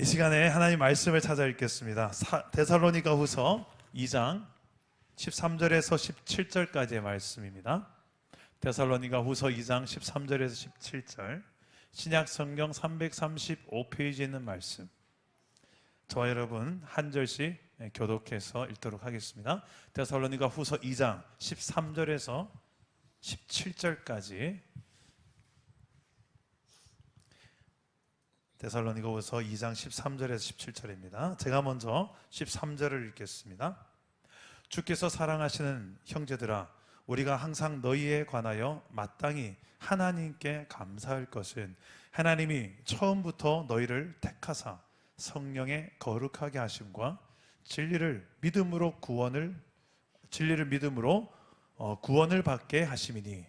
이 시간에 하나님 말씀을 찾아 읽겠습니다. 데살로니가 후서 2장 13절에서 17절까지의 말씀입니다. 데살로니가 후서 2장 13절에서 17절, 신약 성경 335페이지에 있는 말씀, 저와 여러분 한 절씩 교독해서 읽도록 하겠습니다. 데살로니가 후서 2장 13절에서 17절까지, 데살로니가후서 2장 13절에서 17절입니다. 제가 먼저 13절을 읽겠습니다. 주께서 사랑하시는 형제들아, 우리가 항상 너희에 관하여 마땅히 하나님께 감사할 것은 하나님이 처음부터 너희를 택하사 성령의 거룩하게 하심과 진리를 믿음으로 구원을 받게 하심이니,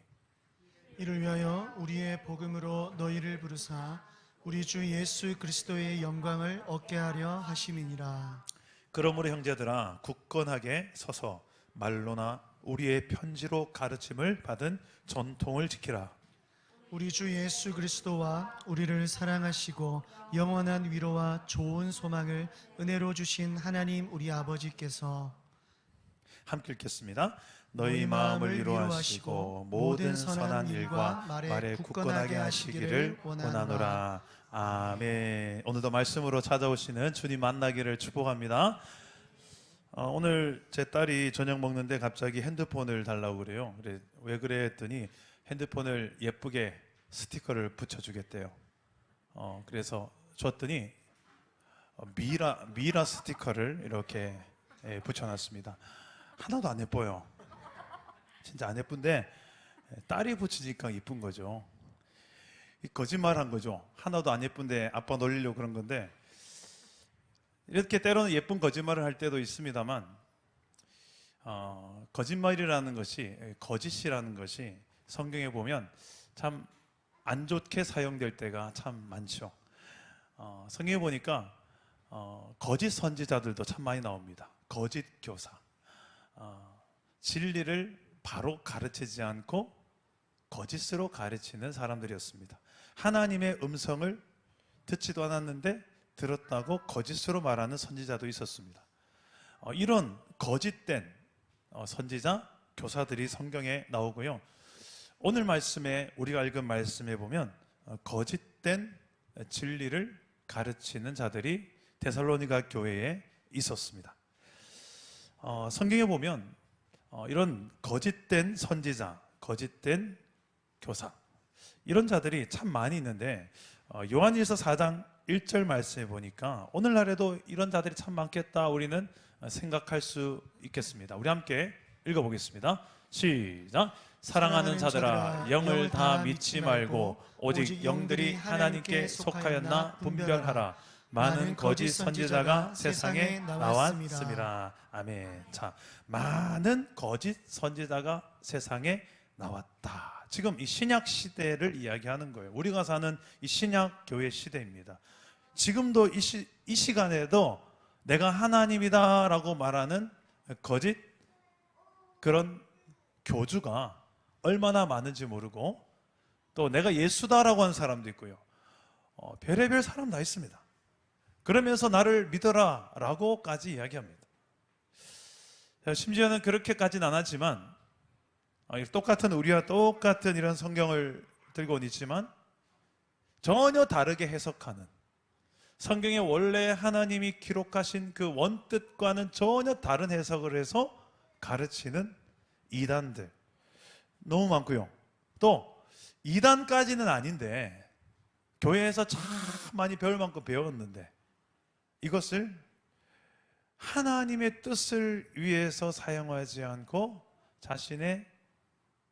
이를 위하여 우리의 복음으로 너희를 부르사 우리 주 예수 그리스도의 영광을 얻게 하려 하심이니라. 그러므로 형제들아, 굳건하게 서서 말로나 우리의 편지로 가르침을 받은 전통을 지키라. 우리 주 예수 그리스도와 우리를 사랑하시고 영원한 위로와 좋은 소망을 은혜로 주신 하나님 우리 아버지께서 함께 읽겠습니다. 너희 마음을 위로하시고 모든 선한 일과 말에 굳건하게 하시기를 원하노라. 아멘. 오늘도 말씀으로 찾아오시는 주님 만나기를 축복합니다. 오늘 제 딸이 저녁 먹는데 갑자기 핸드폰을 달라고 그래요. 왜 그래 했더니 핸드폰을 예쁘게 스티커를 붙여주겠대요. 그래서 줬더니 미라 스티커를 이렇게 붙여놨습니다. 하나도 안 예뻐요. 진짜 안 예쁜데 딸이 붙이니까 이쁜 거죠. 거짓말한 거죠. 하나도 안 예쁜데 아빠 놀리려고 그런 건데, 이렇게 때로는 예쁜 거짓말을 할 때도 있습니다만, 거짓말이라는 것이, 거짓이라는 것이 성경에 보면 참 안 좋게 사용될 때가 참 많죠. 성경에 보니까 거짓 선지자들도 참 많이 나옵니다. 거짓 교사, 진리를 바로 가르치지 않고 거짓으로 가르치는 사람들이었습니다. 하나님의 음성을 듣지도 않았는데 들었다고 거짓으로 말하는 선지자도 있었습니다. 이런 거짓된 선지자, 교사들이 성경에 나오고요. 오늘 말씀에, 우리가 읽은 말씀에 보면 거짓된 진리를 가르치는 자들이 데살로니가 교회에 있었습니다. 성경에 보면 이런 거짓된 선지자, 거짓된 교사, 이런 자들이 참 많이 있는데, 요한일서 4장 1절 말씀에 보니까 오늘날에도 이런 자들이 참 많겠다 우리는 생각할 수 있겠습니다. 우리 함께 읽어보겠습니다. 시작. 사랑하는 자들아, 영을 다 믿지 말고 오직 영들이 하나님께 속하였나 분별하라. 많은 거짓 선지자가 세상에 나왔습니다. 아멘. 자, 많은 거짓 선지자가 세상에 나왔다. 지금 이 신약 시대를 이야기하는 거예요. 우리가 사는 이 신약 교회 시대입니다. 지금도 이 시간에도 내가 하나님이다라고 말하는 거짓 그런 교주가 얼마나 많은지 모르고, 또 내가 예수다라고 하는 사람도 있고요. 별의별 사람 다 있습니다. 그러면서 나를 믿어라 라고까지 이야기합니다. 심지어는 그렇게까지는 안 하지만, 똑같은, 우리와 똑같은 이런 성경을 들고 있지만 전혀 다르게 해석하는, 성경에 원래 하나님이 기록하신 그 원뜻과는 전혀 다른 해석을 해서 가르치는 이단들 너무 많고요. 또 이단까지는 아닌데 교회에서 참 많이 배울 만큼 배웠는데 이것을 하나님의 뜻을 위해서 사용하지 않고 자신의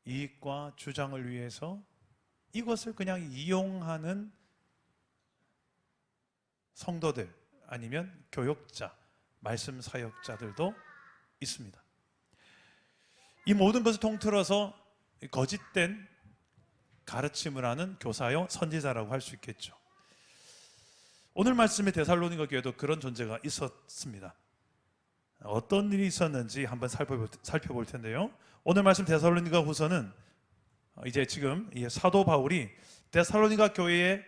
이익과 주장을 위해서 이것을 그냥 이용하는 성도들, 아니면 교역자, 말씀 사역자들도 있습니다. 이 모든 것을 통틀어서 거짓된 가르침을 하는 교사요, 선지자라고 할 수 있겠죠. 오늘 말씀의 데살로니가 교회도 그런 존재가 있었습니다. 어떤 일이 있었는지 한번 살펴볼 텐데요. 오늘 말씀 데살로니가 후서는 이제 지금 이 사도 바울이 데살로니가 교회에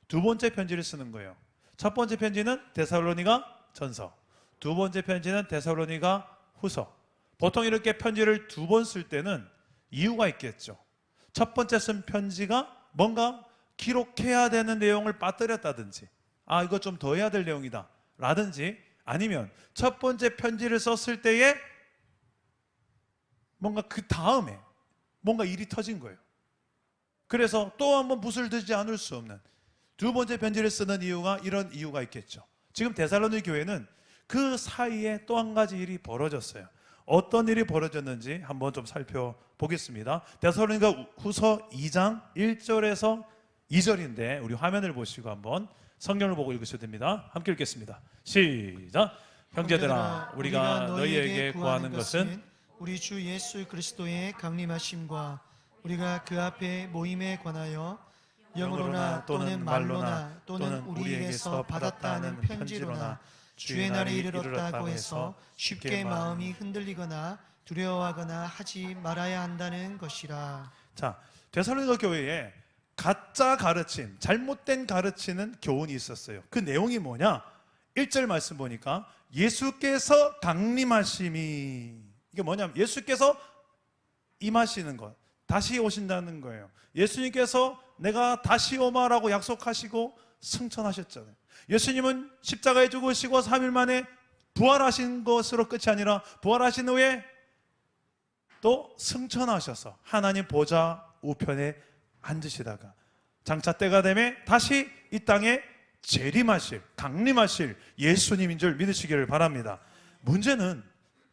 두 번째 편지를 쓰는 거예요. 첫 번째 편지는 데살로니가 전서, 두 번째 편지는 데살로니가 후서. 보통 이렇게 편지를 두 번 쓸 때는 이유가 있겠죠. 첫 번째 쓴 편지가 뭔가 기록해야 되는 내용을 빠뜨렸다든지, 아 이거 좀 더 해야 될 내용이다 라든지, 아니면 첫 번째 편지를 썼을 때에 뭔가 그 다음에 뭔가 일이 터진 거예요. 그래서 또 한번 붓을 들지 않을 수 없는 두 번째 편지를 쓰는 이유가 이런 이유가 있겠죠. 지금 데살로니 교회는 그 사이에 또 한 가지 일이 벌어졌어요. 어떤 일이 벌어졌는지 한번 좀 살펴보겠습니다. 데살로니가 후서 2장 1절에서 2절인데 우리 화면을 보시고 한번 성경을 보고 읽으셔도 됩니다. 함께 읽겠습니다. 시작. 형제들아, 우리가 너희에게 구하는 것은 우리 주 예수 그리스도의 강림하심과 우리가 그 앞에 모임에 관하여 영어로나 또는 말로나 또는 우리에게서 받았다 하는 편지로나 주의 날이 이르렀다고 해서 쉽게 마음이 흔들리거나 두려워하거나 하지 말아야 한다는 것이라. 자, 데살로니가 교회에 가짜 가르침, 잘못된 가르치는 교훈이 있었어요. 그 내용이 뭐냐? 1절 말씀 보니까 예수께서 강림하심이, 이게 뭐냐면 예수께서 임하시는 것, 다시 오신다는 거예요. 예수님께서 내가 다시 오마라고 약속하시고 승천하셨잖아요. 예수님은 십자가에 죽으시고 3일 만에 부활하신 것으로 끝이 아니라 부활하신 후에 또 승천하셔서 하나님 보좌 우편에 앉으시다가 장차 때가 되면 다시 이 땅에 재림하실, 강림하실 예수님인 줄 믿으시기를 바랍니다. 문제는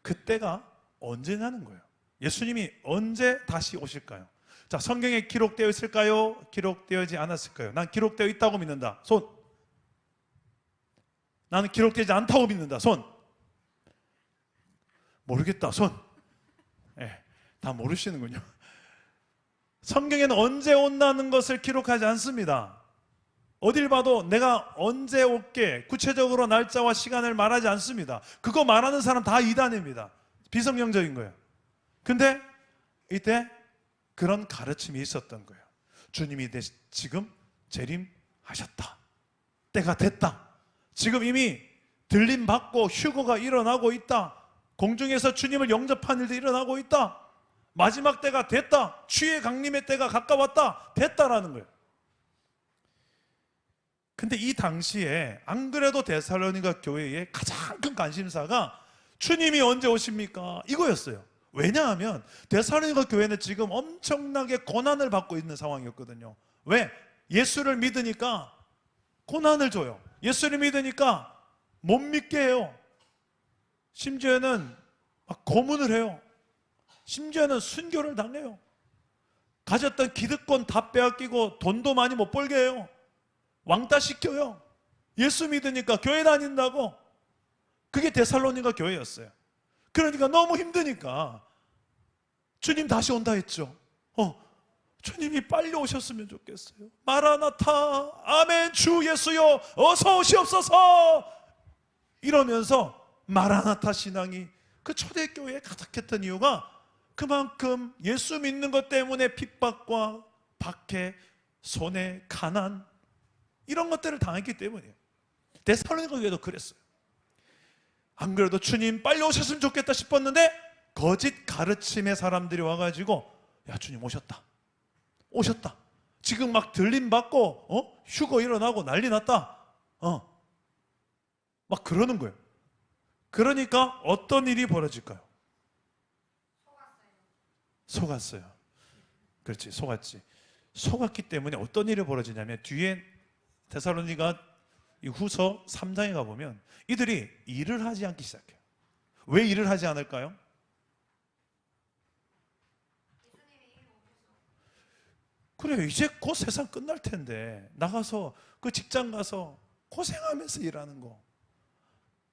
그때가 언제냐는 거예요. 예수님이 언제 다시 오실까요? 자, 성경에 기록되어 있을까요? 기록되어지 않았을까요? 난 기록되어 있다고 믿는다. 손. 나는 기록되지 않다고 믿는다. 손. 모르겠다. 손. 다 모르시는군요. 성경에는 언제 온다는 것을 기록하지 않습니다. 어딜 봐도 내가 언제 올게 구체적으로 날짜와 시간을 말하지 않습니다. 그거 말하는 사람 다 이단입니다. 비성경적인 거예요. 근데 이때 그런 가르침이 있었던 거예요. 주님이 지금 재림하셨다. 때가 됐다. 지금 이미 들림 받고 휴거가 일어나고 있다. 공중에서 주님을 영접한 일도 일어나고 있다. 마지막 때가 됐다. 주의 강림의 때가 가까웠다. 됐다라는 거예요. 근데 이 당시에 안 그래도 데살로니가 교회의 가장 큰 관심사가 주님이 언제 오십니까? 이거였어요. 왜냐하면 데살로니가 교회는 지금 엄청나게 고난을 받고 있는 상황이었거든요. 왜? 예수를 믿으니까 고난을 줘요. 예수를 믿으니까 못 믿게 해요. 심지어는 막 고문을 해요. 심지어는 순교를 당해요. 가졌던 기득권 다 빼앗기고 돈도 많이 못 벌게 해요. 왕따 시켜요. 예수 믿으니까 교회 다닌다고. 그게 데살로니가 교회였어요. 그러니까 너무 힘드니까 주님 다시 온다 했죠. 주님이 빨리 오셨으면 좋겠어요. 마라나타, 아멘, 주 예수여 어서 오시옵소서. 이러면서 마라나타 신앙이 그 초대교회에 가득했던 이유가 그만큼 예수 믿는 것 때문에 핍박과 박해, 손해, 가난 이런 것들을 당했기 때문이에요. 데살로니가 교회도 그랬어요. 안 그래도 주님 빨리 오셨으면 좋겠다 싶었는데 거짓 가르침의 사람들이 와가지고 야, 주님 오셨다. 오셨다. 지금 막 들림 받고 휴거 일어나고 난리 났다. 막 그러는 거예요. 그러니까 어떤 일이 벌어질까요? 속았어요. 그렇지, 속았지. 속았기 때문에 어떤 일이 벌어지냐면 뒤에 데살로니가 후서 3장에 가보면 이들이 일을 하지 않기 시작해요. 왜 일을 하지 않을까요? 그래, 이제 곧 세상 끝날 텐데 나가서 그 직장 가서 고생하면서 일하는 거.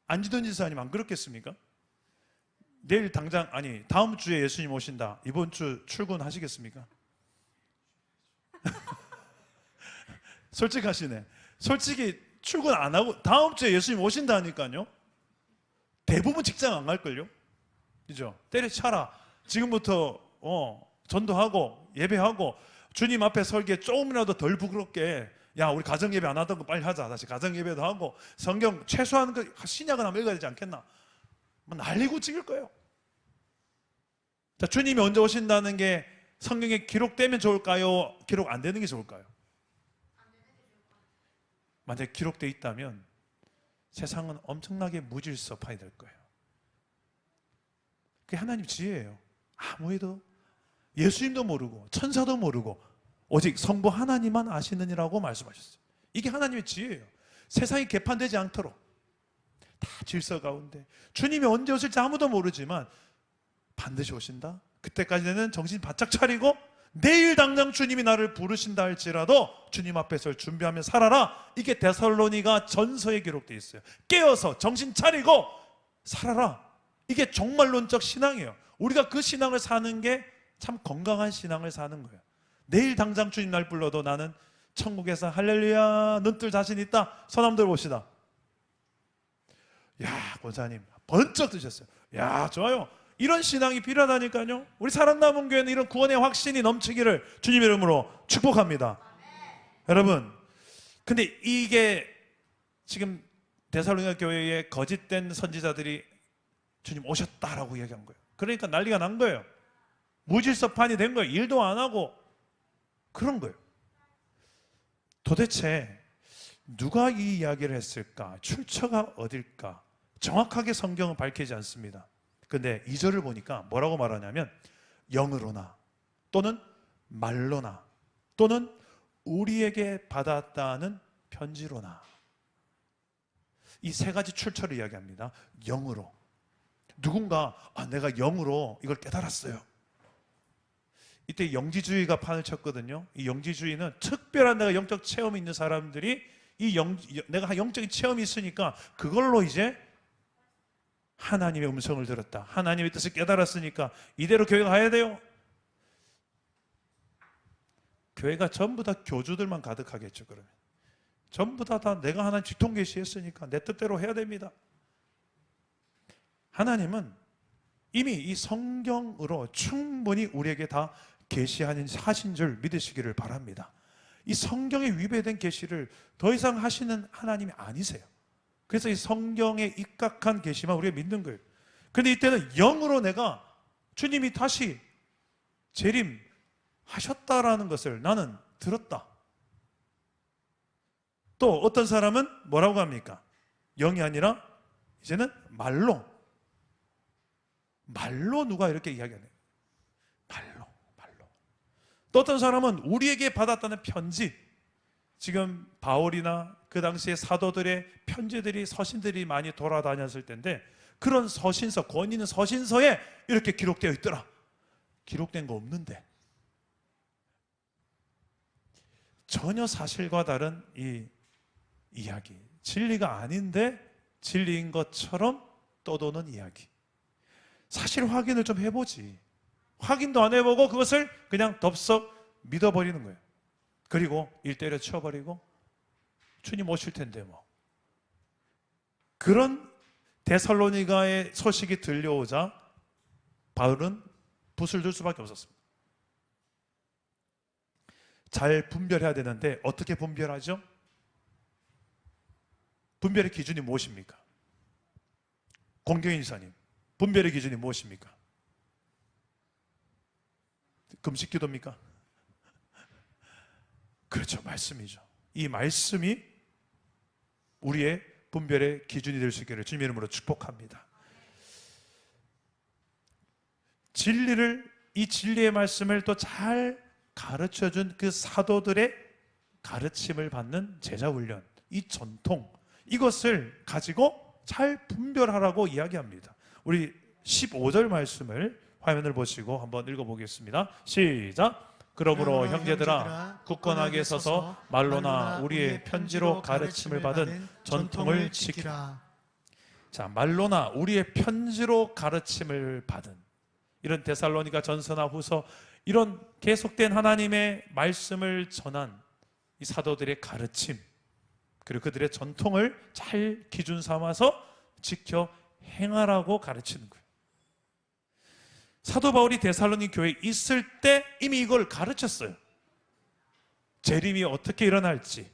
안지돈 지사님 안 그렇겠습니까? 내일 당장, 아니 다음 주에 예수님 오신다. 이번 주 출근하시겠습니까? 솔직하시네. 솔직히 출근 안 하고 다음 주에 예수님 오신다니까요. 대부분 직장 안 갈걸요? 그죠? 때려쳐라. 지금부터 전도하고 예배하고 주님 앞에 설계 조금이라도 덜 부끄럽게 야, 우리 가정예배 안 하던 거 빨리 하자. 다시 가정예배도 하고 성경 최소한 그 신약은 한번 읽어야 되지 않겠나? 뭐 난리고 찍을 거예요. 자, 주님이 언제 오신다는 게 성경에 기록되면 좋을까요? 기록 안 되는 게 좋을까요? 만약에 기록되어 있다면 세상은 엄청나게 무질서파이 될 거예요. 그게 하나님 지혜예요. 아무에도 예수님도 모르고 천사도 모르고 오직 성부 하나님만 아시느니라고 말씀하셨어요. 이게 하나님의 지혜예요. 세상이 개판되지 않도록 다 질서 가운데 주님이 언제 오실지 아무도 모르지만 반드시 오신다. 그때까지는 정신 바짝 차리고 내일 당장 주님이 나를 부르신다 할지라도 주님 앞에서 준비하며 살아라. 이게 데살로니가 전서에 기록되어 있어요. 깨어서 정신 차리고 살아라. 이게 종말론적 신앙이에요. 우리가 그 신앙을 사는 게 참 건강한 신앙을 사는 거예요. 내일 당장 주님 날 불러도 나는 천국에서 할렐루야 눈뜰 자신 있다. 손 한번 들어봅시다. 야, 권사님 번쩍 드셨어요. 야, 좋아요. 이런 신앙이 필요하다니까요. 우리 살아남은 교회는 이런 구원의 확신이 넘치기를 주님의 이름으로 축복합니다. 여러분, 근데 이게 지금 데살로니가 교회에 거짓된 선지자들이 주님 오셨다라고 얘기한 거예요. 그러니까 난리가 난 거예요. 무질서판이 된 거예요. 일도 안 하고 그런 거예요. 도대체 누가 이 이야기를 했을까? 출처가 어딜까? 정확하게 성경은 밝히지 않습니다. 근데 2절을 보니까 뭐라고 말하냐면 영으로나 또는 말로나 또는 우리에게 받았다는 편지로나, 이 세 가지 출처를 이야기합니다. 영으로, 누군가 내가 영으로 이걸 깨달았어요. 이때 영지주의가 판을 쳤거든요. 이 영지주의는 특별한 내가 영적 체험이 있는 사람들이 내가 영적인 체험이 있으니까 그걸로 이제 하나님의 음성을 들었다. 하나님의 뜻을 깨달았으니까 이대로 교회가 가야 돼요. 교회가 전부 다 교주들만 가득하겠죠. 그러면 전부 다 내가 하나님 직통 계시했으니까 내 뜻대로 해야 됩니다. 하나님은 이미 이 성경으로 충분히 우리에게 다 계시하신 줄 믿으시기를 바랍니다. 이 성경에 위배된 계시를 더 이상 하시는 하나님이 아니세요. 그래서 이 성경에 입각한 계시만 우리가 믿는 거예요. 그런데 이때는 영으로 내가 주님이 다시 재림하셨다라는 것을 나는 들었다. 또 어떤 사람은 뭐라고 합니까? 영이 아니라 이제는 말로 누가 이렇게 이야기하네요. 말로. 또 어떤 사람은 우리에게 받았다는 편지, 지금 바울이나 그 당시에 사도들의 편지들이, 서신들이 많이 돌아다녔을 텐데 그런 서신서, 권위 있는 서신서에 이렇게 기록되어 있더라. 기록된 거 없는데 전혀 사실과 다른 이 이야기, 진리가 아닌데 진리인 것처럼 떠도는 이야기. 사실 확인을 좀 해보지. 확인도 안 해보고 그것을 그냥 덥석 믿어버리는 거예요. 그리고 일 때려 치워버리고 주님 오실 텐데 뭐. 그런 데살로니가의 소식이 들려오자 바울은 붓을 들 수밖에 없었습니다. 잘 분별해야 되는데 어떻게 분별하죠? 분별의 기준이 무엇입니까? 공경인사님, 분별의 기준이 무엇입니까? 금식 기도입니까? 그렇죠, 말씀이죠. 이 말씀이 우리의 분별의 기준이 될 수 있기를 주님의 이름으로 축복합니다. 이 진리의 말씀을 또 잘 가르쳐준 그 사도들의 가르침을 받는 제자훈련, 이 전통, 이것을 가지고 잘 분별하라고 이야기합니다. 우리 15절 말씀을 화면을 보시고 한번 읽어보겠습니다. 시작. 그러므로 형제들아 굳건하게 서서 말로나 우리의 편지로 가르침을 받은 전통을 지키라. 자, 말로나 우리의 편지로 가르침을 받은, 이런 데살로니가 전서나 후서, 이런 계속된 하나님의 말씀을 전한 이 사도들의 가르침, 그리고 그들의 전통을 잘 기준 삼아서 지켜 행하라고 가르치는 거예요. 사도 바울이 데살로니 교회에 있을 때 이미 이걸 가르쳤어요. 재림이 어떻게 일어날지,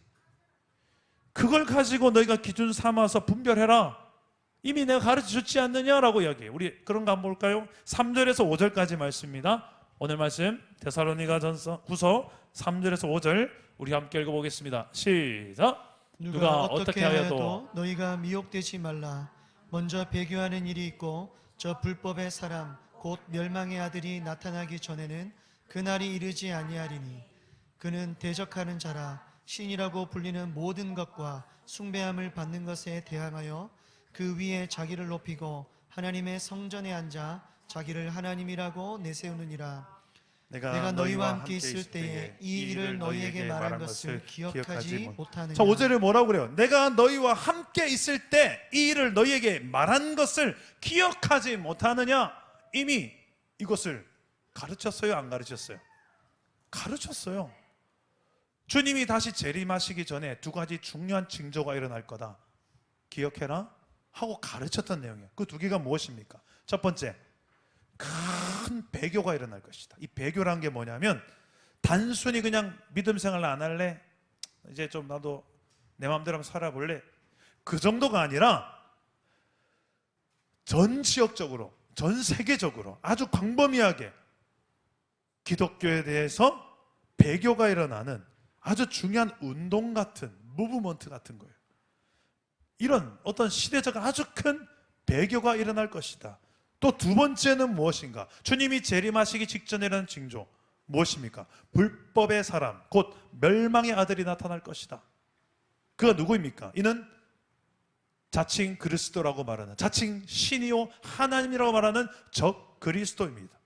그걸 가지고 너희가 기준 삼아서 분별해라. 이미 내가 가르쳐줬지 않느냐라고 이야기해요. 우리 그런 거 한번 볼까요? 3절에서 5절까지 말씀입니다. 오늘 말씀 데살로니가전서 9서 3절에서 5절 우리 함께 읽어보겠습니다. 시작. 누가 어떻게 하여도 너희가 미혹되지 말라. 먼저 배교하는 일이 있고 저 불법의 사람 곧 멸망의 아들이 나타나기 전에는 그날이 이르지 아니하리니 그는 대적하는 자라. 신이라고 불리는 모든 것과 숭배함을 받는 것에 대항하여 그 위에 자기를 높이고 하나님의 성전에 앉아 자기를 하나님이라고 내세우느니라. 내가 너희와 함께 있을 때에 이 일을 너희에게 말한 것을 기억하지 못하느냐. 자, 5절에 뭐라고 그래요? 내가 너희와 함께 있을 때 이 일을 너희에게 말한 것을 기억하지 못하느냐. 이미 이것을 가르쳤어요, 안 가르쳤어요? 가르쳤어요. 주님이 다시 재림하시기 전에 두 가지 중요한 징조가 일어날 거다. 기억해라 하고 가르쳤던 내용이에요. 그 두 개가 무엇입니까? 첫 번째, 큰 배교가 일어날 것이다. 이 배교란 게 뭐냐면 단순히 그냥 믿음 생활 안 할래? 이제 좀 나도 내 마음대로 한번 살아볼래? 그 정도가 아니라 전 지역적으로, 전 세계적으로 아주 광범위하게 기독교에 대해서 배교가 일어나는 아주 중요한 운동 같은, 무브먼트 같은 거예요. 이런 어떤 시대적 아주 큰 배교가 일어날 것이다. 또 두 번째는 무엇인가? 주님이 재림하시기 직전에 일어난 징조 무엇입니까? 불법의 사람, 곧 멸망의 아들이 나타날 것이다. 그가 누구입니까? 이는 자칭 그리스도라고 말하는, 자칭 신이요 하나님이라고 말하는 적 그리스도입니다.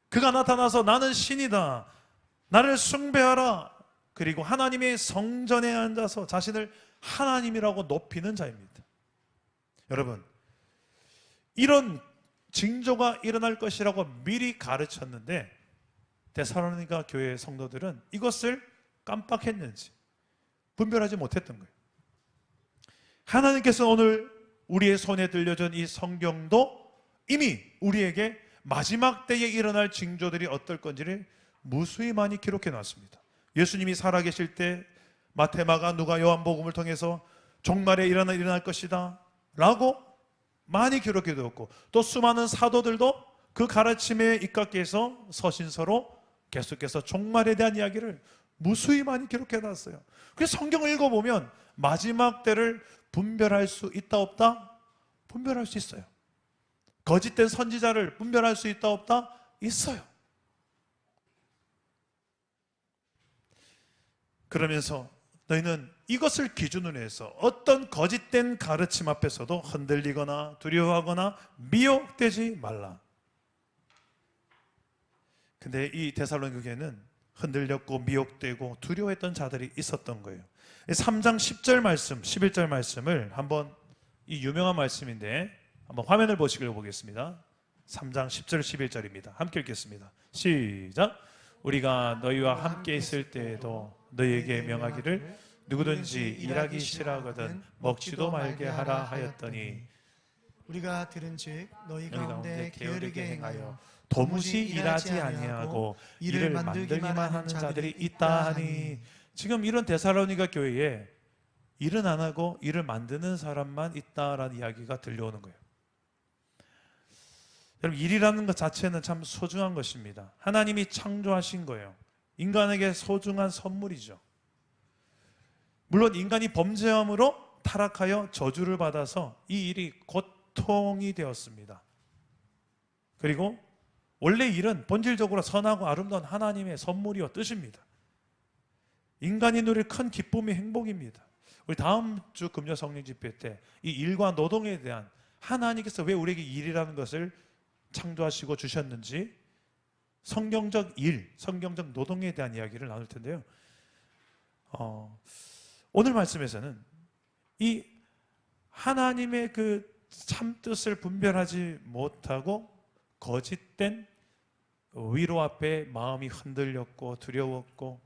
그가 나타나서 나는 신이다, 나를 숭배하라, 그리고 하나님의 성전에 앉아서 자신을 하나님이라고 높이는 자입니다. 여러분, 이런 징조가 일어날 것이라고 미리 가르쳤는데 데살로니가 교회 성도들은 이것을 깜빡했는지 분별하지 못했던 거예요. 하나님께서 오늘 우리의 손에 들려준 이 성경도 이미 우리에게 마지막 때에 일어날 징조들이 어떨 건지를 무수히 많이 기록해 놨습니다. 예수님이 살아계실 때 마태, 마가, 누가, 요한복음을 통해서 종말에 일어날 것이다 라고 많이 기록해 두었고, 또 수많은 사도들도 그 가르침에 입각해서 서신서로 계속해서 종말에 대한 이야기를 무수히 많이 기록해 놨어요. 그래서 성경을 읽어보면 마지막 때를 분별할 수 있다 없다? 분별할 수 있어요. 거짓된 선지자를 분별할 수 있다 없다? 있어요. 그러면서 너희는 이것을 기준으로 해서 어떤 거짓된 가르침 앞에서도 흔들리거나 두려워하거나 미혹되지 말라. 근데 이 데살로니가 교회는 흔들렸고 미혹되고 두려워했던 자들이 있었던 거예요. 3장 10절 말씀, 11절 말씀을 한번, 이 유명한 말씀인데 한번 화면을 보시길 보겠습니다. 3장 10절 11절입니다. 함께 읽겠습니다. 시작. 우리가 너희와 함께 있을 때에도 너희에게 명하기를 누구든지 일하기 싫어하거든 먹지도 말게 하라 하였더니 우리가 들은즉 너희 가운데 게으르게 행하여 도무지 일하지 아니하고 일을 만들기만 하는 자들이 있다 하니. 지금 이런 데살로니가 교회에 일은 안 하고 일을 만드는 사람만 있다라는 이야기가 들려오는 거예요. 여러분, 일이라는 것 자체는 참 소중한 것입니다. 하나님이 창조하신 거예요. 인간에게 소중한 선물이죠. 물론 인간이 범죄함으로 타락하여 저주를 받아서 이 일이 고통이 되었습니다. 그리고 원래 일은 본질적으로 선하고 아름다운 하나님의 선물이요 뜻입니다. 인간이 누릴 큰 기쁨이 행복입니다. 우리 다음 주 금요 성령 집회 때 이 일과 노동에 대한, 하나님께서 왜 우리에게 일이라는 것을 창조하시고 주셨는지 성경적 일, 성경적 노동에 대한 이야기를 나눌 텐데요. 오늘 말씀에서는 이 하나님의 그 참뜻을 분별하지 못하고 거짓된 위로 앞에 마음이 흔들렸고 두려웠고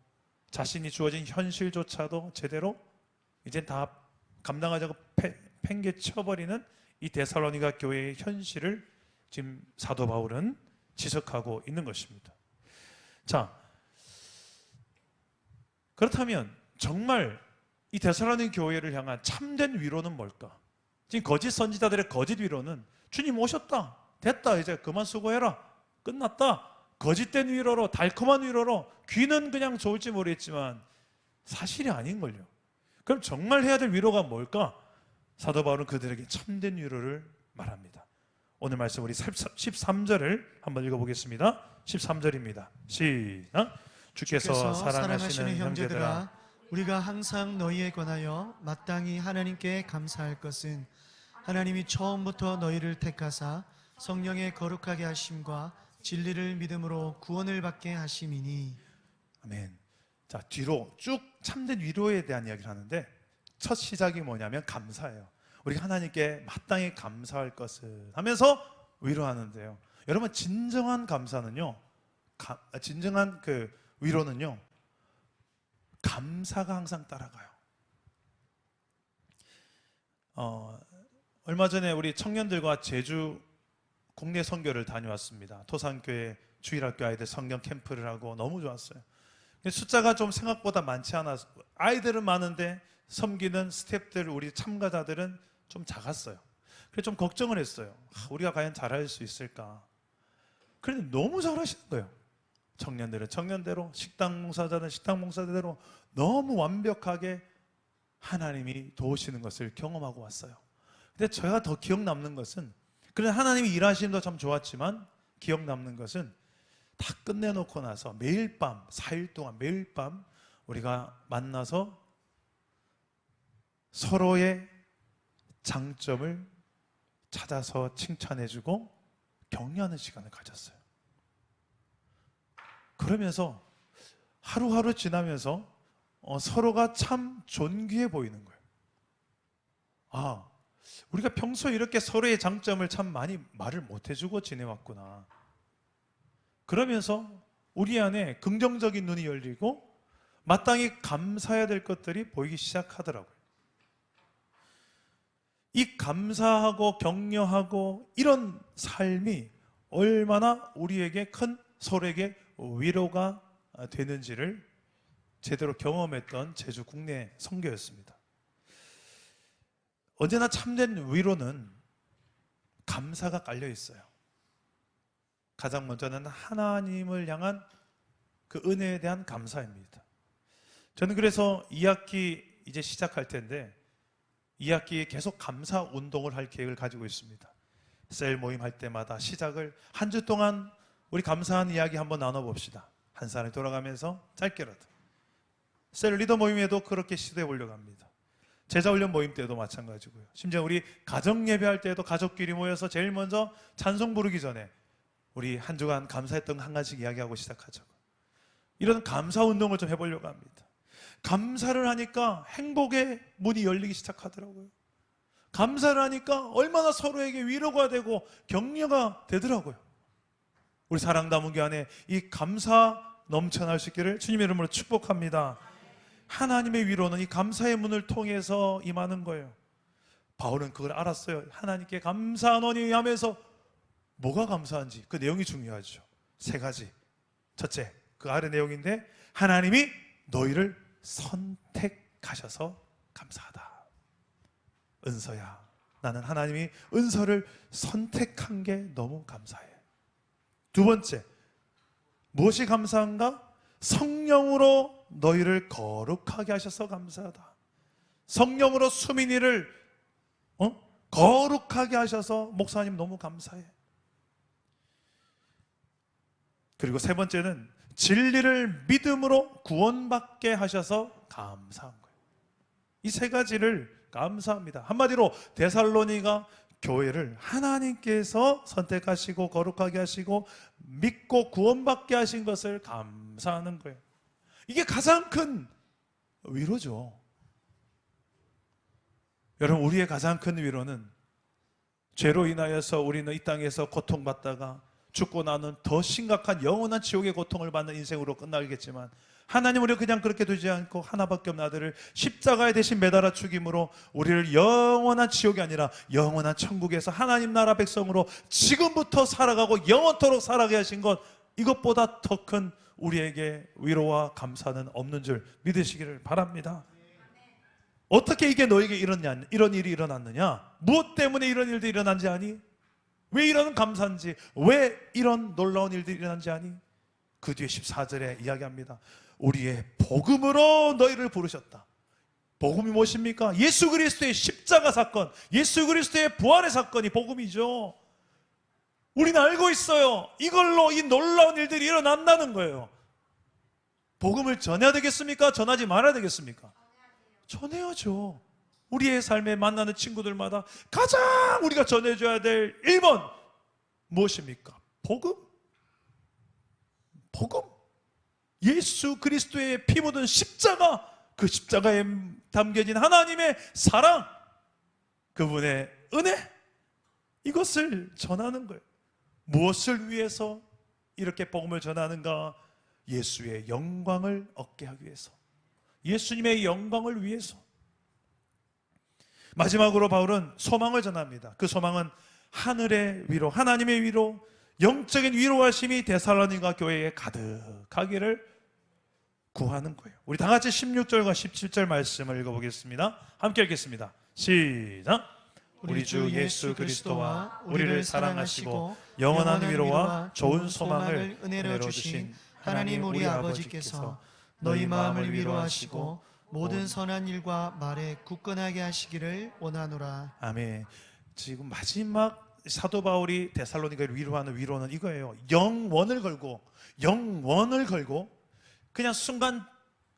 자신이 주어진 현실조차도 제대로 이제 다 감당하자고 팽개쳐버리는 이 데살로니가 교회의 현실을 지금 사도 바울은 지적하고 있는 것입니다. 자, 그렇다면 정말 이 데살로니가 교회를 향한 참된 위로는 뭘까? 지금 거짓 선지자들의 거짓 위로는 주님 오셨다, 됐다, 이제 그만 수고해라, 끝났다, 거짓된 위로로, 달콤한 위로로, 귀는 그냥 좋을지 모르겠지만 사실이 아닌걸요. 그럼 정말 해야 될 위로가 뭘까? 사도 바울은 그들에게 참된 위로를 말합니다. 오늘 말씀 우리 13절을 한번 읽어보겠습니다. 13절입니다. 시작. 주께서 사랑하시는 형제들아, 우리가 항상 너희에 관하여 마땅히 하나님께 감사할 것은 하나님이 처음부터 너희를 택하사 성령의 거룩하게 하심과 진리를 믿음으로 구원을 받게 하심이니. 아멘. 자, 뒤로 쭉 참된 위로에 대한 이야기를 하는데 첫 시작이 뭐냐면 감사예요. 우리가 하나님께 마땅히 감사할 것을 하면서 위로하는데요. 여러분, 진정한 감사는요, 진정한 그 위로는요, 감사가 항상 따라가요. 얼마 전에 우리 청년들과 제주 국내 선교를 다녀왔습니다. 토산교회 주일학교 아이들 성경 캠프를 하고 너무 좋았어요. 숫자가 좀 생각보다 많지 않아서, 아이들은 많은데 섬기는 스태프들, 우리 참가자들은 좀 작았어요. 그래서 좀 걱정을 했어요. 우리가 과연 잘할 수 있을까? 그런데 너무 잘하시는 거예요. 청년들은 청년대로, 식당 봉사자는 식당 봉사대로 너무 완벽하게 하나님이 도우시는 것을 경험하고 왔어요. 근데 제가 더 기억 남는 것은, 그런 하나님이 일하시는 도 참 좋았지만 기억 남는 것은 다 끝내놓고 나서 매일 밤, 4일 동안 매일 밤 우리가 만나서 서로의 장점을 찾아서 칭찬해주고 격려하는 시간을 가졌어요. 그러면서 하루하루 지나면서 서로가 참 존귀해 보이는 거예요. 아, 우리가 평소에 이렇게 서로의 장점을 참 많이 말을 못 해주고 지내왔구나. 그러면서 우리 안에 긍정적인 눈이 열리고 마땅히 감사해야 될 것들이 보이기 시작하더라고요. 이 감사하고 격려하고 이런 삶이 얼마나 우리에게 큰, 서로에게 위로가 되는지를 제대로 경험했던 제주 국내 선교였습니다. 언제나 참된 위로는 감사가 깔려 있어요. 가장 먼저는 하나님을 향한 그 은혜에 대한 감사입니다. 저는 그래서 2학기 이제 시작할 텐데 2학기에 계속 감사 운동을 할 계획을 가지고 있습니다. 셀 모임 할 때마다 시작을 한 주 동안 우리 감사한 이야기 한번 나눠봅시다. 한 사람이 돌아가면서 짧게라도. 셀 리더 모임에도 그렇게 시도해 보려고 합니다. 제자훈련 모임 때도 마찬가지고요. 심지어 우리 가정 예배할 때도 가족끼리 모여서 제일 먼저 찬송 부르기 전에 우리 한 주간 감사했던 거 한 가지씩 이야기하고 시작하자고. 이런 감사 운동을 좀 해보려고 합니다. 감사를 하니까 행복의 문이 열리기 시작하더라고요. 감사를 하니까 얼마나 서로에게 위로가 되고 격려가 되더라고요. 우리 사랑담은 교회 안에 이 감사 넘쳐날 수 있기를 주님의 이름으로 축복합니다. 하나님의 위로는 이 감사의 문을 통해서 임하는 거예요. 바울은 그걸 알았어요. 하나님께 감사하노니 하면서 뭐가 감사한지 그 내용이 중요하죠. 세 가지. 첫째, 그 아래 내용인데 하나님이 너희를 선택하셔서 감사하다. 은서야, 나는 하나님이 은서를 선택한 게 너무 감사해. 두 번째, 무엇이 감사한가? 성령으로 너희를 거룩하게 하셔서 감사하다. 성령으로 수민이를 거룩하게 하셔서 목사님 너무 감사해. 그리고 세 번째는 진리를 믿음으로 구원받게 하셔서 감사한 거예요. 이 세 가지를 감사합니다. 한마디로 데살로니가 교회를 하나님께서 선택하시고 거룩하게 하시고 믿고 구원받게 하신 것을 감사하는 거예요. 이게 가장 큰 위로죠. 여러분, 우리의 가장 큰 위로는 죄로 인하여서 우리는 이 땅에서 고통받다가 죽고 나는 더 심각한 영원한 지옥의 고통을 받는 인생으로 끝나겠지만 하나님 우리를 그냥 그렇게 두지 않고 하나밖에 없는 아들을 십자가에 대신 매달아 죽임으로 우리를 영원한 지옥이 아니라 영원한 천국에서 하나님 나라 백성으로 지금부터 살아가고 영원토록 살아가게 하신 것, 이것보다 더 큰 우리에게 위로와 감사는 없는 줄 믿으시기를 바랍니다. 어떻게 이게 너에게 이런 일이 일어났느냐? 무엇 때문에 이런 일들이 일어난지 아니? 왜 이런 감사인지, 왜 이런 놀라운 일들이 일어난지 아니? 그 뒤에 14절에 이야기합니다. 우리의 복음으로 너희를 부르셨다. 복음이 무엇입니까? 예수 그리스도의 십자가 사건, 예수 그리스도의 부활의 사건이 복음이죠. 우리는 알고 있어요. 이걸로 이 놀라운 일들이 일어난다는 거예요. 복음을 전해야 되겠습니까? 전하지 말아야 되겠습니까? 전해야죠. 우리의 삶에 만나는 친구들마다 가장 우리가 전해줘야 될 1번 무엇입니까? 복음? 복음? 예수 그리스도의 피 묻은 십자가, 그 십자가에 담겨진 하나님의 사랑, 그분의 은혜, 이것을 전하는 거예요. 무엇을 위해서 이렇게 복음을 전하는가? 예수의 영광을 얻게 하기 위해서, 예수님의 영광을 위해서. 마지막으로 바울은 소망을 전합니다. 그 소망은 하늘의 위로, 하나님의 위로, 영적인 위로하심이 데살로니가 교회에 가득하기를 구하는 거예요. 우리 다 같이 16절과 17절 말씀을 읽어보겠습니다. 함께 읽겠습니다. 시작. 우리 주 예수 그리스도와 우리를 사랑하시고 영원한 위로와 좋은 소망을 은혜로 주신 하나님 우리 아버지께서 너희 마음을 위로하시고 모든 선한 일과 말에 굳건하게 하시기를 원하노라. 아멘. 지금 마지막 사도 바울이 데살로니가를 위로하는 위로는 이거예요. 영원을 걸고 그냥 순간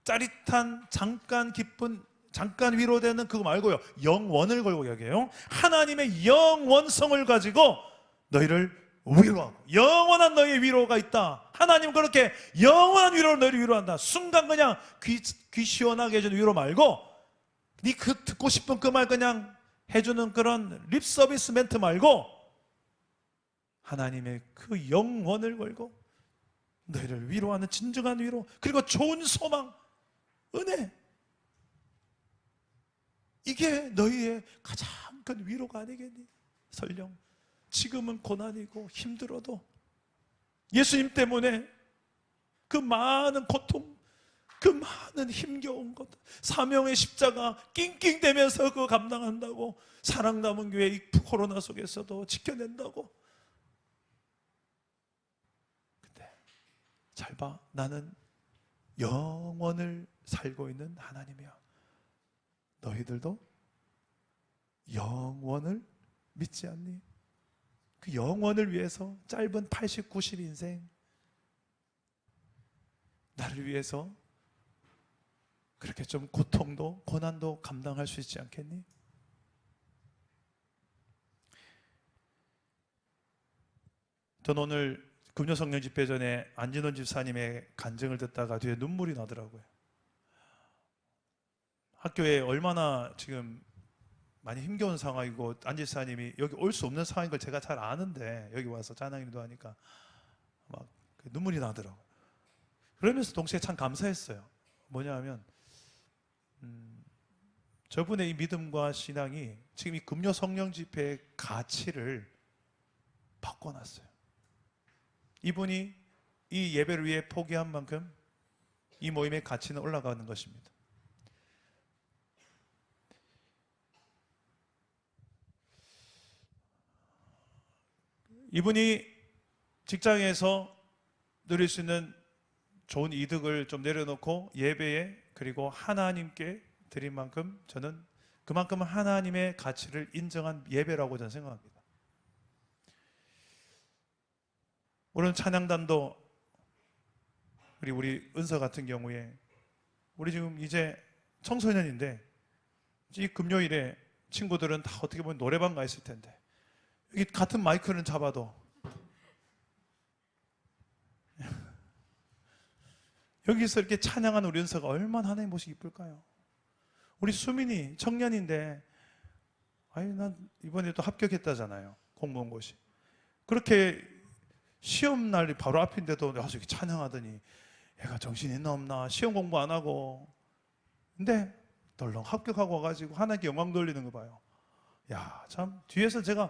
짜릿한 잠깐 기쁜 잠깐 위로되는 그거 말고요, 영원을 걸고 이야기해요. 하나님의 영원성을 가지고 너희를 위로하고, 영원한 너희의 위로가 있다. 하나님 그렇게 영원한 위로로 너희를 위로한다. 순간 그냥 귀 시원하게 해주는 위로 말고, 네 그 듣고 싶은 그 말 그냥 해주는 그런 립 서비스 멘트 말고, 하나님의 그 영원을 걸고 너희를 위로하는 진정한 위로, 그리고 좋은 소망, 은혜, 이게 너희의 가장 큰 위로가 아니겠니? 설령 지금은 고난이고 힘들어도 예수님 때문에 그 많은 고통, 그 많은 힘겨운 것, 사명의 십자가 낑낑대면서 그거 감당한다고, 사랑 남은 교회 이 코로나 속에서도 지켜낸다고. 근데 잘 봐, 나는 영원을 살고 있는 하나님이야. 너희들도 영원을 믿지 않니? 그 영원을 위해서 짧은 80, 90 인생, 나를 위해서 그렇게 좀 고통도 고난도 감당할 수 있지 않겠니? 저는 오늘 금요성령 집회 전에 안진원 집사님의 간증을 듣다가 뒤에 눈물이 나더라고요. 학교에 얼마나 지금 많이 힘겨운 상황이고 안 집사님이 여기 올 수 없는 상황인 걸 제가 잘 아는데 여기 와서 찬양님도 하니까 막 눈물이 나더라고요. 그러면서 동시에 참 감사했어요. 뭐냐 하면 저분의 이 믿음과 신앙이 지금 이 금요 성령 집회의 가치를 바꿔놨어요. 이분이 이 예배를 위해 포기한 만큼 이 모임의 가치는 올라가는 것입니다. 이분이 직장에서 누릴 수 있는 좋은 이득을 좀 내려놓고 예배에, 그리고 하나님께 드린 만큼 저는 그만큼 하나님의 가치를 인정한 예배라고 저는 생각합니다. 오늘 찬양단도 우리 은서 같은 경우에 우리 지금 이제 청소년인데 이 금요일에 친구들은 다 어떻게 보면 노래방 가 있을 텐데 여기 같은 마이크를 잡아도 여기서 이렇게 찬양하는 우리 은서가 얼마나 하나님 모습이 이쁠까요? 우리 수민이 청년인데 난 이번에 또 합격했다잖아요. 공무원고시. 그렇게 시험 날이 바로 앞인데도 와서 이렇게 찬양하더니 얘가 정신이 있나 없나, 시험 공부 안 하고, 근데 덜렁 합격하고 와가지고 하나님께 영광 돌리는 거 봐요. 야, 참 뒤에서 제가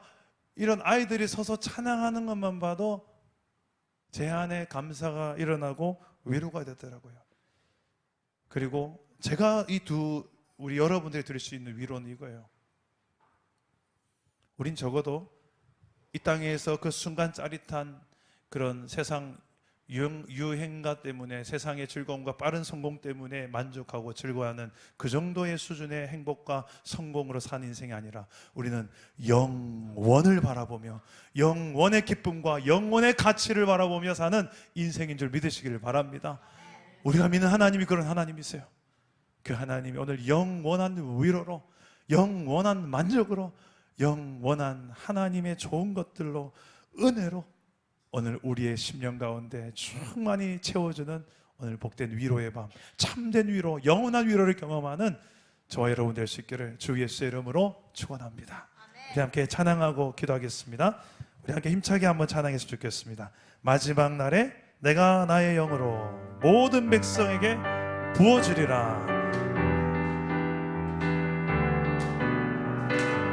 이런 아이들이 서서 찬양하는 것만 봐도 제 안에 감사가 일어나고 위로가 되더라고요. 그리고 제가 우리 여러분들이 드릴 수 있는 위로는 이거예요. 우린 적어도 이 땅에서 그 순간 짜릿한 그런 세상 유행가 때문에, 세상의 즐거움과 빠른 성공 때문에 만족하고 즐거워하는 그 정도의 수준의 행복과 성공으로 사는 인생이 아니라 우리는 영원을 바라보며 영원의 기쁨과 영원의 가치를 바라보며 사는 인생인 줄 믿으시기를 바랍니다. 우리가 믿는 하나님이 그런 하나님이세요. 그 하나님이 오늘 영원한 위로로, 영원한 만족으로, 영원한 하나님의 좋은 것들로, 은혜로 오늘 우리의 심령 가운데 충만히 채워주는 오늘 복된 위로의 밤, 참된 위로, 영원한 위로를 경험하는 저와 여러분 될 수 있기를 주 예수의 이름으로 축원합니다. 우리 함께 찬양하고 기도하겠습니다. 우리 함께 힘차게 한번 찬양했으면 좋겠습니다. 마지막 날에 내가 나의 영으로 모든 백성에게 부어주리라.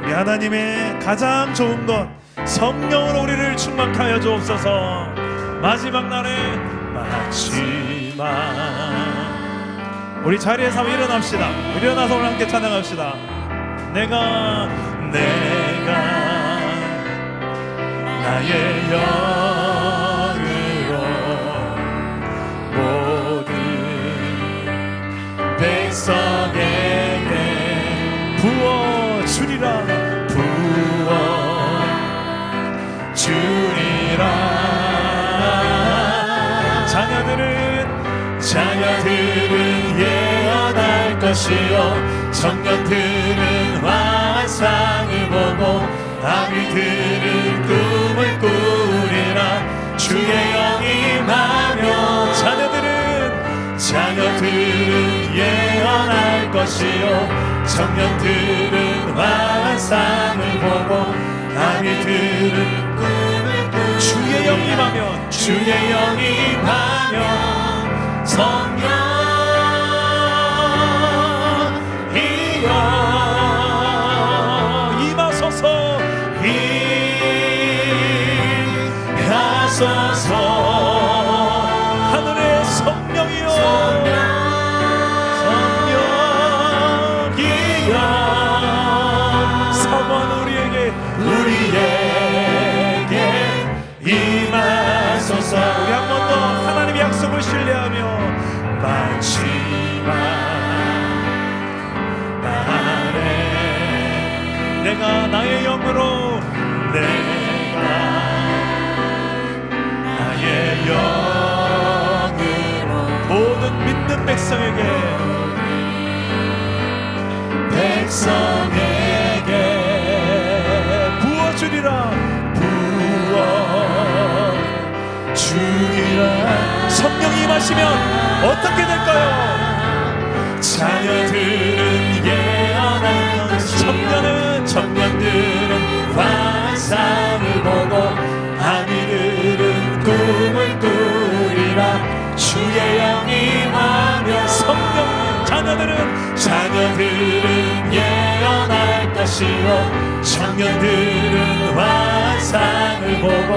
우리 하나님의 가장 좋은 것, 성령으로 우리를 충만케 하여 주옵소서. 마지막 날에 마지막, 우리 자리에서 한번 일어납시다. 일어나서 오늘 함께 찬양합시다. 내가 나의 영으로 모든 백성에게 부어주리라. 자녀들은 예언할 것이요 청년들은 환상을 보고 아비들은 꿈을 꾸리라. 주의 영이 임하며 자녀들은 예언할 것이요 청년들은 환상을 보고 아비들은 꿈을 꾸리라. 주의 영이 임하면 성령이여 임하소서. 하늘의 성령이여 성원 우리에게 임하소서. 우리 한 번 더 하나님의 약속을 신뢰하며 마지막 날에 내가 나의 영으로 모든 믿는 백성에게 부어주리라. 성령이 임하시면 어떻게 될까요? 자녀들은 예언할 것이요 청년들은 환상을 보고 아비들은 꿈을 꾸리라. 주의 영이 임하면 자녀들은 예언할 것이요 청년들은 환상을 보고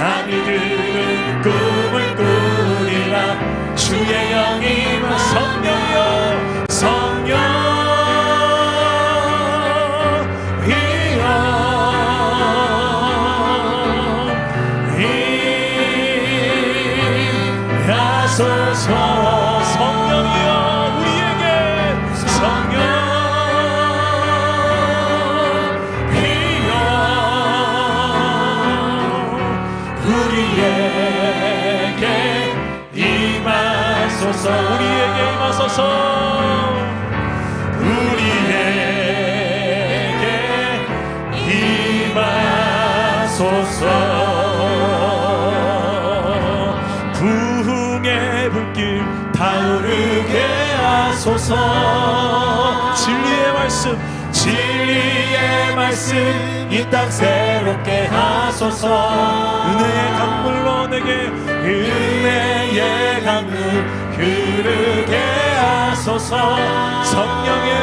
아비들은 꿈을 꾸리라. 주의 영이 임하면 성령이여 우리에게 부흥의 불길 타오르게 하소서. 진리의 말씀 이 땅 새롭게 하소서. 은혜의 강물로 내게 은혜의 강물 흐르게 하소서. 성령의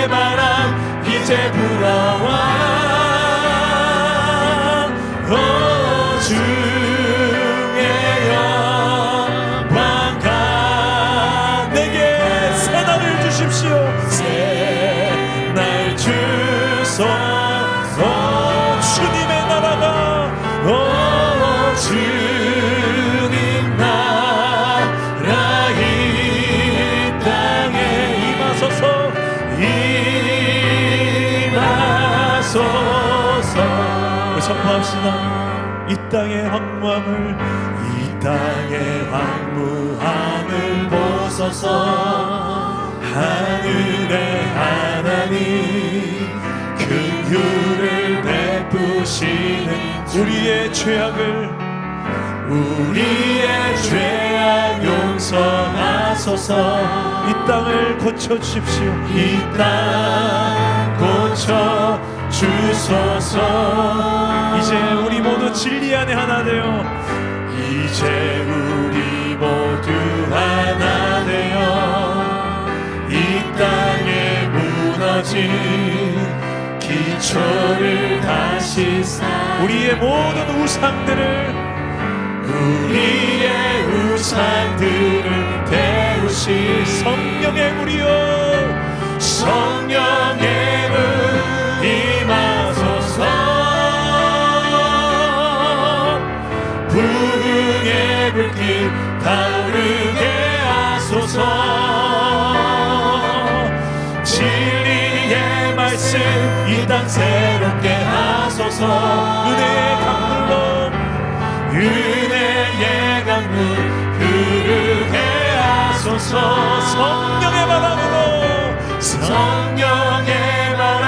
바람 이제 불어와. 주의 영광 내게 임하소서. 주님의 나라가 주님 나라 이 땅에 임하소서. 임하소서. 우리 선포합시다. 이 땅의 황무함을 보소서. 하늘의 하나님 큰 휴를 베푸시는 우리의 죄악 용서하소서. 이 땅을 고쳐주십시오. 이 땅 고쳐주소서. 이제 우리 모두 진리 안에 하나 되어 이제 우리 모두 하나 되어 이 땅에 무너진 기초를 다시 우리의 모든 우상들을 태우시 성령의 물이여 성령의 물 임하소서. 부흥의 불길 타오르게 하소서. 진리의 말씀 이 땅 새롭게 하소서. 은혜의 강물 흐르게 하소서. 성령의 바람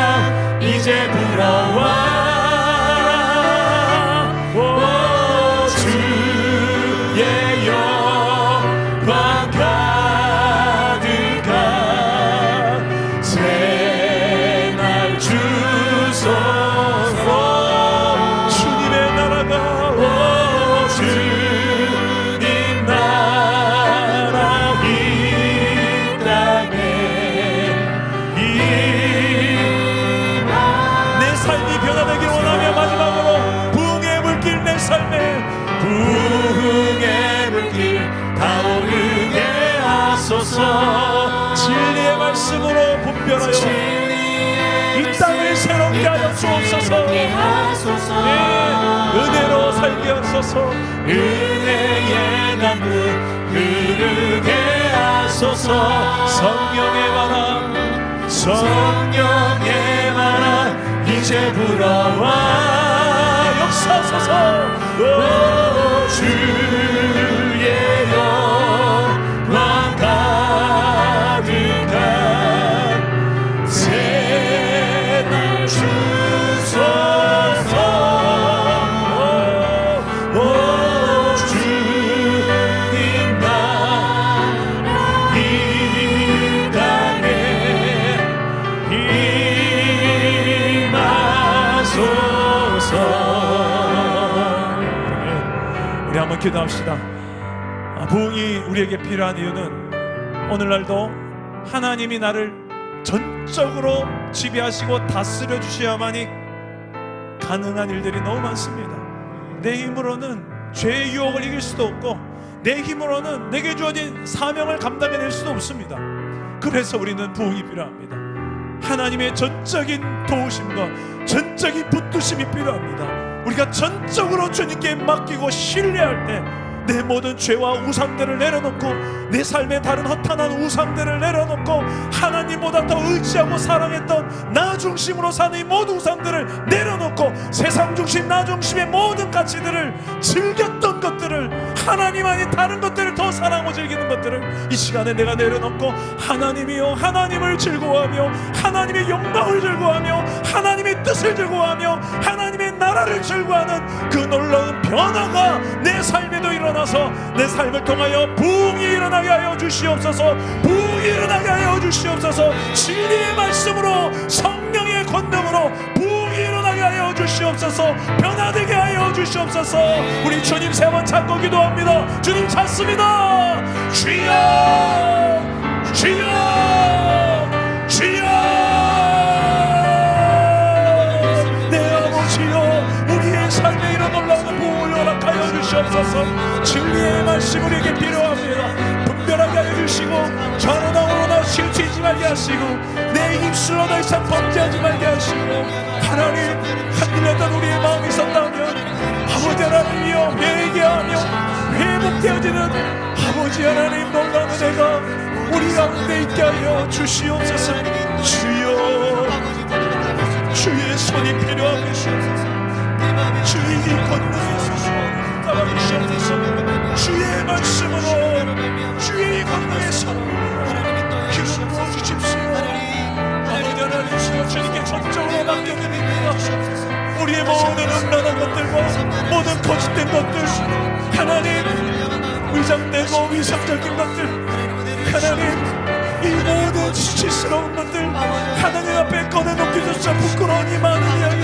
이제 불어와 주의 영광 가득한 새날 주소서. 주님의 나라가 주님 나라 이 땅에 내 삶이 변화되길 원하며 마지막으로 부흥의 불길 내 삶에 부흥의 불길 타오르게 하소서. 진리의 말씀으로 분별하여 이 땅을 새롭게 하여 주옵소서. 은혜로 살게 하소서. 은혜의 강물 흐르게 하소서. 성령의 바람 이제 불어와 역사하소서. 주의 영광 가득한 새날 주소서. 주님 나라 이 땅에 임하소서. 우리 한번 기도합시다. 부흥이 우리에게 필요한 이유는 오늘날도 하나님이 나를 전적으로 지배하시고 다스려 주셔야만이 가능한 일들이 너무 많습니다. 내 힘으로는 죄의 유혹을 이길 수도 없고 내 힘으로는 내게 주어진 사명을 감당해낼 수도 없습니다. 그래서 우리는 부흥이 필요합니다. 하나님의 전적인 도우심과 전적인 붙드심이 필요합니다. 우리가 전적으로 주님께 맡기고 신뢰할 때 내 모든 죄와 우상들을 내려놓고 내 삶의 다른 허탄한 우상들을 내려놓고 하나님보다 더 의지하고 사랑했던 나 중심으로 사는 이 모든 우상들을 내려놓고 세상 중심 나 중심의 모든 가치들을 즐겼던 것들을 하나님 아닌 다른 것들을 더 사랑하고 즐기는 것들을 이 시간에 내가 내려놓고 하나님이요 하나님을 즐거워하며 하나님의 영광을 즐거워하며 하나님의 뜻을 즐거워하며 하나님의 나라를 즐거워하는 그 놀라운 변화가 내 삶에도 일어나서 내 삶을 통하여 부흥이 일어나게 하여 주시옵소서. 부흥이 일어나게 하여 주시옵소서. 진리의 말씀으로 성령의 권능으로 부흥이 일어나게 하여 주시옵소서. 변화되게 하여 주시옵소서. 우리 주님 세 번 찾고 기도합니다. 주님 찾습니다. 주여 주여 주여 내 아버지여 우리의 삶에 이런 놀라운 부흥을 허락하여 주시옵소서. 진리의 말씀 우리에게 필요합니다. 분별하게 하여 주시고 좌로나 우로나 치우치지 말게 하시고 내 입술로 더 이상 범죄하지 말게 하시고 아버지 하나님 놀라운 은혜가 우리 가운데 있게 하여 주시옵소서. 주여, 주의 손이 필요합니다. 주의 권능에서 따라주시옵소서. 주의 말씀으로, 주의 권능에서 기름 부어주십시오. 아버지 하나님, 주님께 전적으로 맡겨드립니다. 우리의 모든 음란한 것들과 모든 거짓된 것들, 하나님, 위장되고 위상적인 것들, 하나님, 이 모든 수치스러운 것들 하나님 앞에 꺼내놓기조차 부끄러운 이 많은 이야기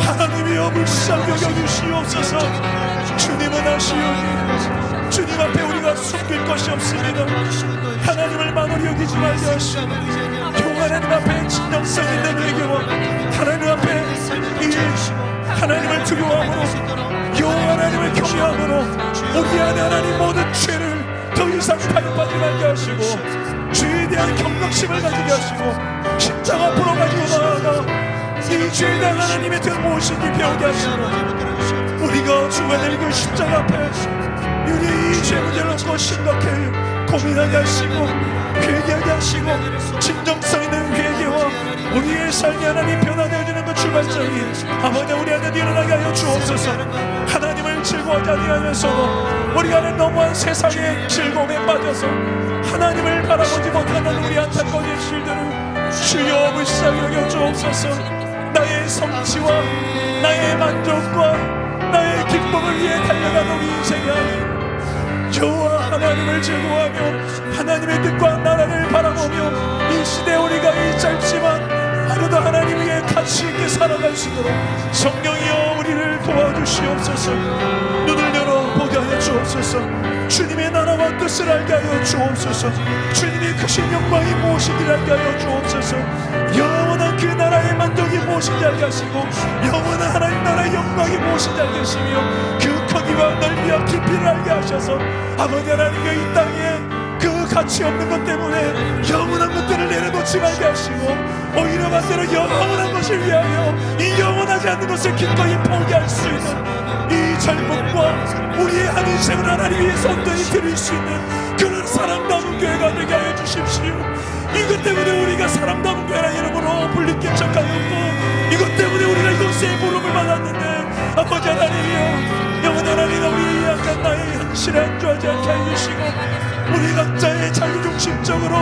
하나님이여 불쌍히 여겨주시옵소서. 주님은 아시오니 주님 앞에 우리가 숨길 것이 없습니다. 하나님을 만홀히 여기지 말게 하시고 하나님 앞에 진정성 있는 회개와 하나님 앞에 이 하나님을 두려워함으로 하나님을 경외함으로 우리 안에 하나님 모든 죄를 더 이상 타협하지 말게 하시고 죄에 대한 경각심을 가지게 하시고 십자가 앞으로 가지고 나아가 이 죄에 대한 하나님의 뜻 무엇인지 배우게 하시고 우리가 죽어야 될 그 십자가 앞에 우리의 이 죄 문제를 놓고 심각해 고민하게 하시고 회개하게 하시고 진정성 있는 회개와 우리의 삶이 하나님 변화되어지는 그 출발점이 아버지 우리 안에 일어나게 하여 주옵소서. 하나님을 즐거워하지 아니하면서도 우리가 하는 너무한 세상의 즐거움에 빠져서 하나님을 바라보지 못하는 우리 안타까운 실들을 주여 불쌍히 여겨 주옵소서. 나의 성취와 나의 만족과 나의 기쁨을 위해 달려가는 우리 인생이 아닌 여호와 하나님을 즐거워하며 하나님의 뜻과 나라를 바라보며 이 시대 우리가 이 짧지만 하루도 하나님 위해 가치 있게 살아갈 수 있도록 성령이여 우리를 도와주시옵소서. 눈을 열어 보게 하여 주옵소서. 주님의 나라와 뜻을 알게 하여 주옵소서. 주님의 크신 영광이 무엇인지 알게 하여 주옵소서. 영원한 그 나라의 만족이 무엇인지 알게 하시고 영원한 하나님 나라의 영광이 무엇인지 알게 하시며 그 크기와 넓이와 깊이를 알게 하셔서 아버지 하나님의 이 땅에 그 가치 없는 것 때문에 영원한 것들을 내려놓지 말게 하시고 오히려 반대로 영원한 것을 위하여 이 영원하지 않는 것을 기꺼이 포기할 수 있는 이 젊음과 우리의 한 인생을 하나님 위해서 온전히 드릴 수 있는 그런 사랑다운 교회가 되게 하여 주십시오. 이것 때문에 우리가 사랑다운 교회라는 이름으로 불리게 척하였고 이것 때문에 우리가 이곳에 부름을 받았는데 아버지 하나님이여 영원한 하나님 우리의 약한 나의 현실에 안주하지 않게 해주시고 우리 각자의 자기중심적으로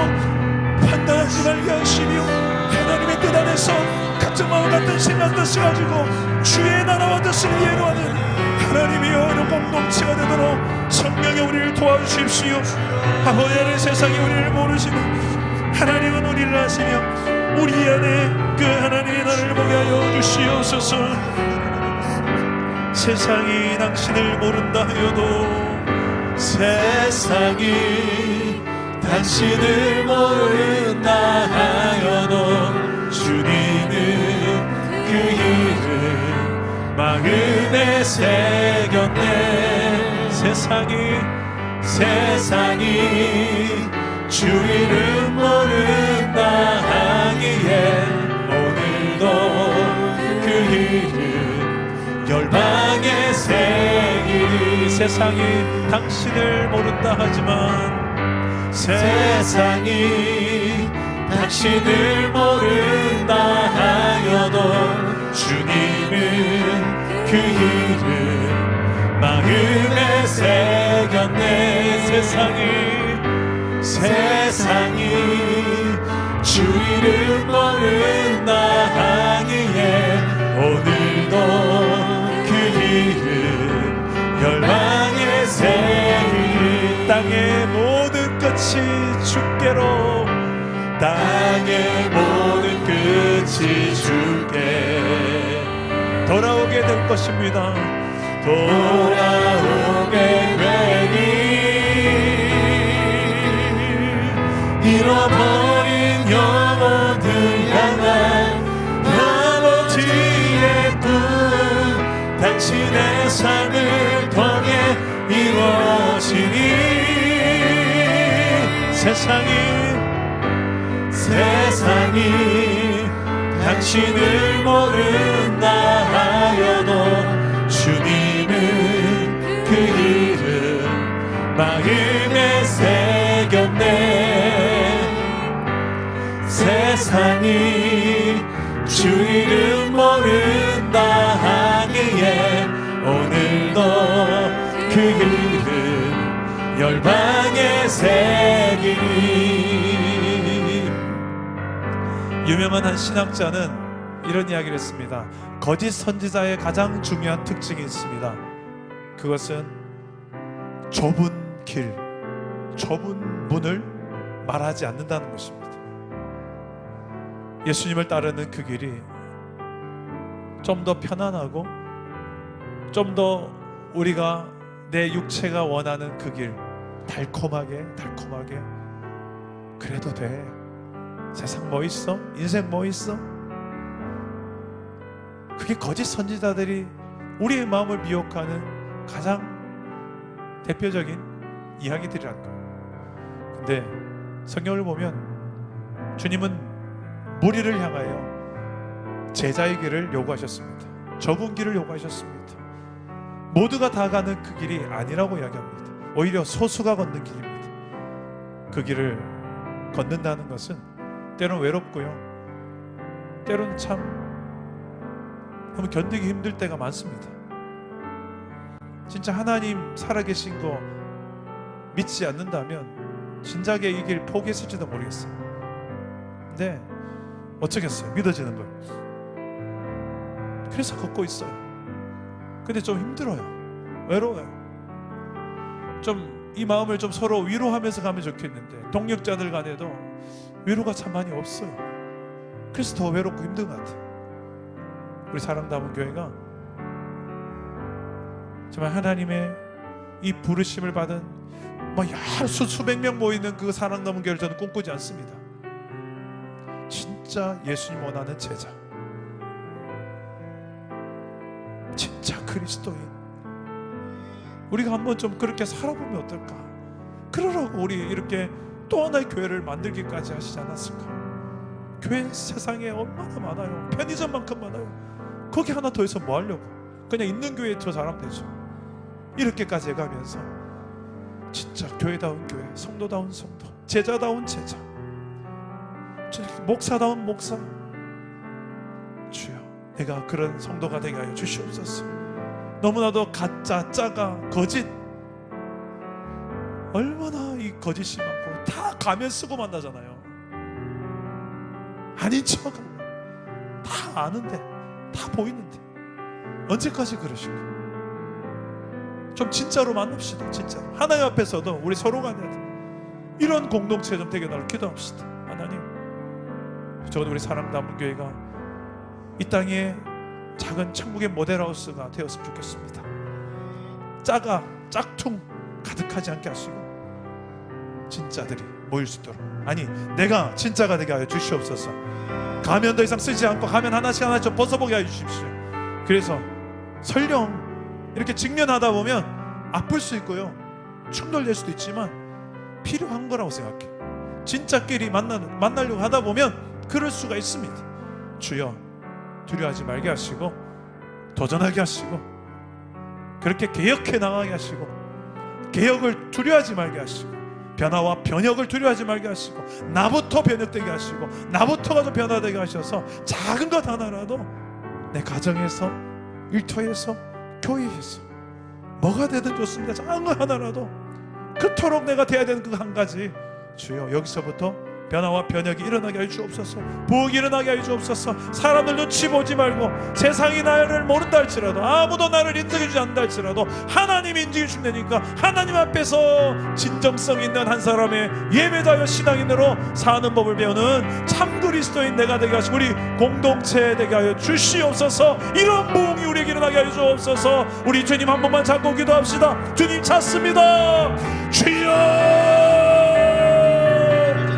판단하지 말게 하시며 하나님의 뜻 안에서 각자 마음 같은 신난 뜻을 가지고 주의 나라와 뜻을 이해로 하는 하나님이여 이런 공동체가 되도록 성령이 우리를 도와주십시오. 아버지 하나님 세상이 우리를 모르시는 하나님은 우리를 아시며 우리 안에 그 하나님의 나라를 보게 하여 주시옵소서. 세상이 당신을 모른다 하여도 세상이 당신을 모른다 하여도 주님은 그 이름 마음에 새겼네. 세상이 주 이름 모른다 하기에 오늘도 그 이름 열방에 새기리. 세상이 당신을 모른다 하지만 세상이 당신을 모른다 하여도 주님은 그 이름 마음에 새겼네. 세상이 주 이름 모른다 하기에 오늘도 그 이름 열방에 새기리. 땅의 모든 끝이 주께로 땅의 모든 끝이 주께 돌아오게 될 것입니다. 돌아오게 되니 잃어버린 영혼들 향한 아버지의 꿈 당신의 삶을 통해 이루어지니 세상이 당신을 모른다 하여도 주님은 그 이름 마음에 새겼네. 세상이 주 이름 모른다 하기에 오늘도 그 이름 열방에 새기니. 유명한 한 신학자는 이런 이야기를 했습니다. 거짓 선지자의 가장 중요한 특징이 있습니다. 그것은 좁은 길, 좁은 문을 말하지 않는다는 것입니다. 예수님을 따르는 그 길이 좀 더 편안하고 좀 더 우리가 내 육체가 원하는 그 길, 달콤하게 그래도 돼. 세상 뭐 있어? 인생 뭐 있어? 그게 거짓 선지자들이 우리의 마음을 미혹하는 가장 대표적인 이야기들이란 거예요. 근데 성경을 보면 주님은 무리를 향하여 제자의 길을 요구하셨습니다. 좁은 길을 요구하셨습니다. 모두가 다 가는 그 길이 아니라고 이야기합니다. 오히려 소수가 걷는 길입니다. 그 길을 걷는다는 것은 때로는 외롭고요, 때로는 참 너무 견디기 힘들 때가 많습니다. 진짜 하나님 살아계신 거 믿지 않는다면 진작에 이 길 포기했을지도 모르겠어요. 근데 어쩌겠어요. 믿어지는 거예요. 그래서 걷고 있어요. 근데 좀 힘들어요. 외로워요. 좀 이 마음을 좀 서로 위로하면서 가면 좋겠는데 동력자들 간에도 위로가 참 많이 없어요. 그래서 더 외롭고 힘든 것 같아요. 우리 사랑담은 교회가 정말 하나님의 이 부르심을 받은 수백 명 모이는 그 사랑담은 교회를 저는 꿈꾸지 않습니다. 진짜 예수님 원하는 제자, 진짜 그리스도인, 우리가 한번 좀 그렇게 살아보면 어떨까? 그러라고 우리 이렇게 또 하나의 교회를 만들기까지 하시지 않았을까? 교회 세상에 얼마나 많아요. 편의점만큼 많아요. 거기 하나 더 해서 뭐 하려고? 그냥 있는 교회에 더 잘하면 되죠. 이렇게까지 해가면서 진짜 교회다운 교회, 성도다운 성도, 제자다운 제자, 목사다운 목사. 주여, 내가 그런 성도가 되게 하여 주시옵소서. 너무나도 가짜, 짜가, 거짓, 얼마나 이 거짓이 많고 다 가면 쓰고 만나잖아요. 아닌 척, 다 아는데, 다 보이는데 언제까지 그러실까? 좀 진짜로 만납시다. 진짜로 하나님 앞에서도 우리 서로 간에 이런 공동체 좀 되게 날 기도합시다. 하나님, 적어도 우리 사랑담은 교회가 이 땅에 작은 천국의 모델하우스가 되었으면 좋겠습니다. 짜가 짝퉁 가득하지 않게 하시고 진짜들이 모일 수 있도록, 아니 내가 진짜가 되게 하여 주시옵소서. 가면 더 이상 쓰지 않고 가면 하나씩 좀 벗어보게 하여 주십시오. 그래서 설령 이렇게 직면하다 보면 아플 수 있고요, 충돌될 수도 있지만 필요한 거라고 생각해. 진짜끼리 만나려고 하다 보면 그럴 수가 있습니다. 주여, 두려워하지 말게 하시고 도전하게 하시고 그렇게 개혁해 나가게 하시고 개혁을 두려워하지 말게 하시고 변화와 변혁을 두려워하지 말게 하시고 나부터 변혁되게 하시고 나부터가 좀 변화되게 하셔서 작은 것 하나라도 내 가정에서, 일터에서, 교회에서 뭐가 되든 좋습니다. 작은 것 하나라도 그토록 내가 돼야 되는 그 한 가지, 주여 여기서부터 변화와 변혁이 일어나게 하여 주옵소서. 부흥이 일어나게 하여 주옵소서. 사람들 눈치 보지 말고 세상이 나를 모른다 할지라도, 아무도 나를 인정해 주지 않는다 할지라도 하나님이 인정해 주니까 하나님 앞에서 진정성 있는 한 사람의 예배자여 신앙인으로 사는 법을 배우는 참 그리스도인 내가 되게 하시고 우리 공동체 되게 하여 주시옵소서. 이런 부흥이 우리에게 일어나게 하여 주옵소서. 우리 주님 한 번만 잡고 기도합시다. 주님 찾습니다. 주여,